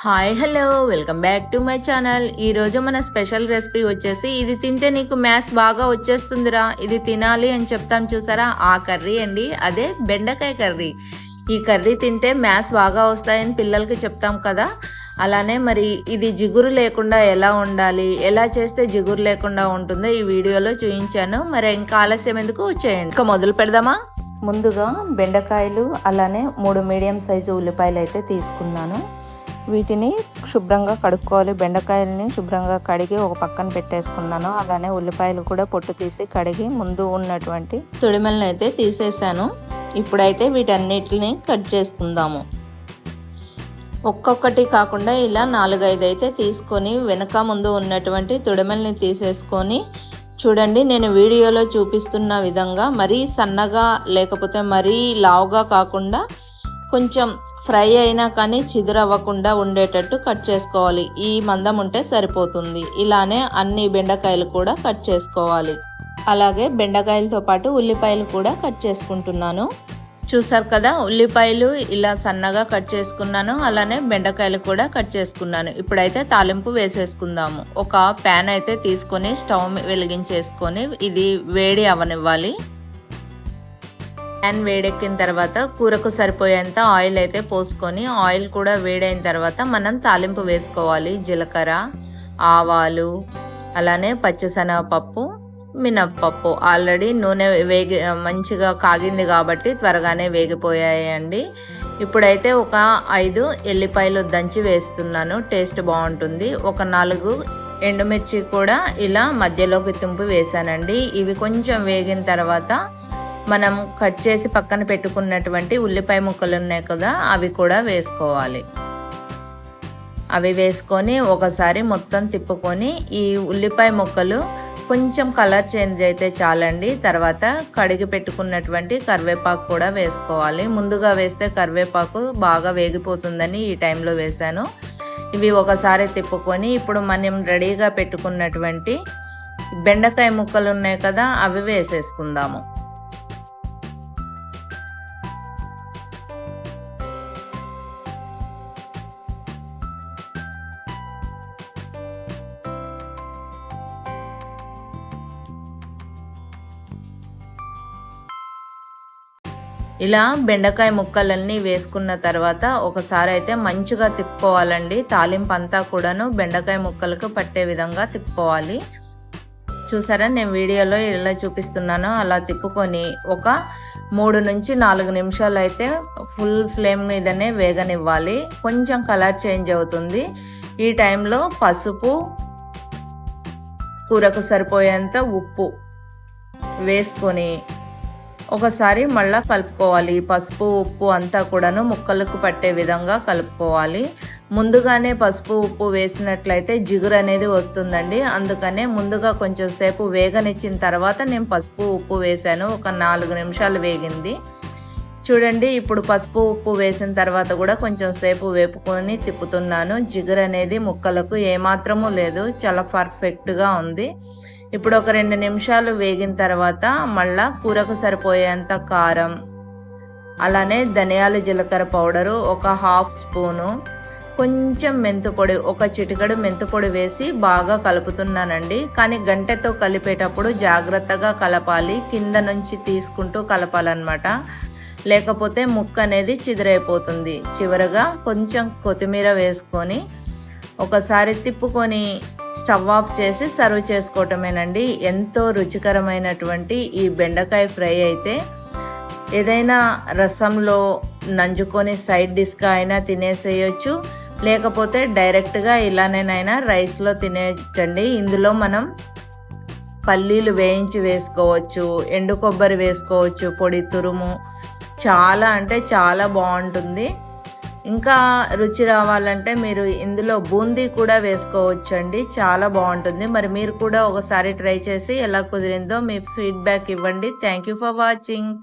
Hi hello welcome back to my channel. ఈరోజు మన special recipe వచ్చేసి ఇది తింటే నీకు మ్యాథ్స్ బాగా వచ్చేస్తుందిరా, ఇది తినాలి అని చెప్తాం చూసారా, ఆ కర్రీ అండి. అదే బెండకాయ కర్రీ. ఈ కర్రీ తింటే మ్యాథ్స్ బాగా వస్తాయని పిల్లలకి చెప్తాం కదా, అలానే మరి ఇది జిగురు లేకుండా ఎలా ఉండాలి, ఎలా చేస్తే జిగురు లేకుండా ఉంటుందో ఈ వీడియోలో చూపించాను. మరి ఇంకా ఆలస్యం ఎందుకు, వచ్చేయండి ఇంకా మొదలు పెడదామా. ముందుగా బెండకాయలు అలానే 3 మీడియం సైజు ఉల్లిపాయలు అయితే తీసుకున్నాను. వీటిని శుభ్రంగా కడుక్కోవాలి. బెండకాయలని శుభ్రంగా కడిగి ఒక పక్కన పెట్టేసుకున్నాను. అలానే ఉల్లిపాయలు కూడా పొట్టు తీసి కడిగి ముందు ఉన్నటువంటి తొడిమలను అయితే తీసేసాను. ఇప్పుడైతే వీటన్నిటిని కట్ చేసుకుందాము. ఒక్కొక్కటి కాకుండా ఇలా 4-5 అయితే తీసుకొని వెనక ముందు ఉన్నటువంటి తొడిమల్ని తీసేసుకొని చూడండి, నేను వీడియోలో చూపిస్తున్న విధంగా మరీ సన్నగా లేకపోతే మరీ లావుగా కాకుండా కొంచెం ఫ్రై అయినా కానీ చిదురవ్వకుండా ఉండేటట్టు కట్ చేసుకోవాలి. ఈ మందం ఉంటే సరిపోతుంది. ఇలానే అన్ని బెండకాయలు కూడా కట్ చేసుకోవాలి. అలాగే బెండకాయలతో పాటు ఉల్లిపాయలు కూడా కట్ చేసుకుంటున్నాను. చూసారు కదా, ఉల్లిపాయలు ఇలా సన్నగా కట్ చేసుకున్నాను. అలానే బెండకాయలు కూడా కట్ చేసుకున్నాను. ఇప్పుడైతే తాలింపు వేసేసుకుందాము. ఒక ప్యాన్ అయితే తీసుకొని స్టవ్ వెలిగించేసుకొని ఇది వేడి అవనివ్వాలి. ప్యాన్ వేడెక్కిన తర్వాత కూరకు సరిపోయేంత ఆయిల్ అయితే పోసుకొని ఆయిల్ కూడా వేడైన తర్వాత మనం తాలింపు వేసుకోవాలి. జీలకర్ర, ఆవాలు, అలానే పచ్చిశనగపప్పు, మినప్పప్పు. ఆల్రెడీ నూనె మంచిగా కాగింది కాబట్టి త్వరగానే వేగిపోయాయండి. ఇప్పుడైతే ఒక 5 ఎల్లిపాయలు దంచి వేస్తున్నాను, టేస్ట్ బాగుంటుంది. ఒక 4 ఎండుమిర్చి కూడా ఇలా మధ్యలోకి తుంపి వేసానండి. ఇవి కొంచెం వేగిన తర్వాత మనం కట్ చేసి పక్కన పెట్టుకున్నటువంటి ఉల్లిపాయ ముక్కలు ఉన్నాయి కదా, అవి కూడా వేసుకోవాలి. అవి వేసుకొని ఒకసారి మొత్తం తిప్పుకొని ఈ ఉల్లిపాయ ముక్కలు కొంచెం కలర్ చేంజ్ అయితే చాలండి. తర్వాత కడిగి పెట్టుకున్నటువంటి కరివేపాకు కూడా వేసుకోవాలి. ముందుగా వేస్తే కరివేపాకు బాగా వేగిపోతుందని ఈ టైంలో వేసాను. ఇవి ఒకసారి తిప్పుకొని ఇప్పుడు మనం రెడీగా పెట్టుకున్నటువంటి బెండకాయ ముక్కలు ఉన్నాయి కదా, అవి వేసేసుకుందాము. ఇలా బెండకాయ ముక్కలన్నీ వేసుకున్న తర్వాత ఒకసారి అయితే మంచిగా తిప్పుకోవాలండి. తాలింపు అంతా కూడాను బెండకాయ ముక్కలకు పట్టే విధంగా తిప్పుకోవాలి. చూసారా, నేను వీడియోలో ఎలా చూపిస్తున్నానో అలా తిప్పుకొని ఒక 3 నుంచి 4 నిమిషాలు అయితే ఫుల్ ఫ్లేమ్ మీదనే వేగనివ్వాలి. కొంచెం కలర్ చేంజ్ అవుతుంది. ఈ టైంలో పసుపు, కూరకు సరిపోయేంత ఉప్పు వేసుకొని ఒకసారి మళ్ళీ కలుపుకోవాలి. పసుపు ఉప్పు అంతా కూడాను ముక్కలకు పట్టే విధంగా కలుపుకోవాలి. ముందుగానే పసుపు ఉప్పు వేసినట్లయితే జిగురు అనేది వస్తుందండి. అందుకనే ముందుగా కొంచెం సేపు వేగనిచ్చిన తర్వాత నేను పసుపు ఉప్పు వేసాను. ఒక 4 నిమిషాలు వేగింది. చూడండి, ఇప్పుడు పసుపు ఉప్పు వేసిన తర్వాత కూడా కొంచెం సేపు వేపుకొని తిప్పుతున్నాను. జిగురు అనేది ముక్కలకు ఏమాత్రము లేదు, చాలా పర్ఫెక్ట్గా ఉంది. ఇప్పుడు ఒక 2 నిమిషాలు వేగిన తర్వాత మళ్ళా కూరకు సరిపోయేంత కారం, అలానే ధనియాల జీలకర్ర పౌడరు ఒక 1/2 స్పూను, కొంచెం మెంతుపొడి, ఒక చిటికెడు మెంతుపొడి వేసి బాగా కలుపుతున్నానండి. కానీ గంటెతో కలిపేటప్పుడు జాగ్రత్తగా కలపాలి. కింద నుంచి తీసుకుంటూ కలపాలన్నమాట, లేకపోతే ముక్క అనేది చిదిరైపోతుంది. చివరగా కొంచెం కొత్తిమీర వేసుకొని ఒకసారి తిప్పుకొని స్టవ్ ఆఫ్ చేసి సర్వ్ చేసుకోవటమేనండి. ఎంతో రుచికరమైనటువంటి ఈ బెండకాయ ఫ్రై అయితే ఏదైనా రసంలో నంజుకొని సైడ్ డిష్గా అయినా తినేసేయచ్చు, లేకపోతే డైరెక్ట్గా ఇలానేనైనా రైస్లో తినేయచ్చండి. ఇందులో మనం పల్లీలు వేయించి వేసుకోవచ్చు, ఎండు కొబ్బరి వేసుకోవచ్చు, పొడి తురుము. చాలా అంటే చాలా బాగుంటుంది. ఇంకా రుచి రావాలంటే మీరు ఇందులో బూందీ కూడా వేసుకోవచ్చండి, చాలా బాగుంటుంది. మరి మీరు కూడా ఒకసారి ట్రై చేసి ఎలా కుదిరిందో మీ ఫీడ్బ్యాక్ ఇవ్వండి. Thank you for watching.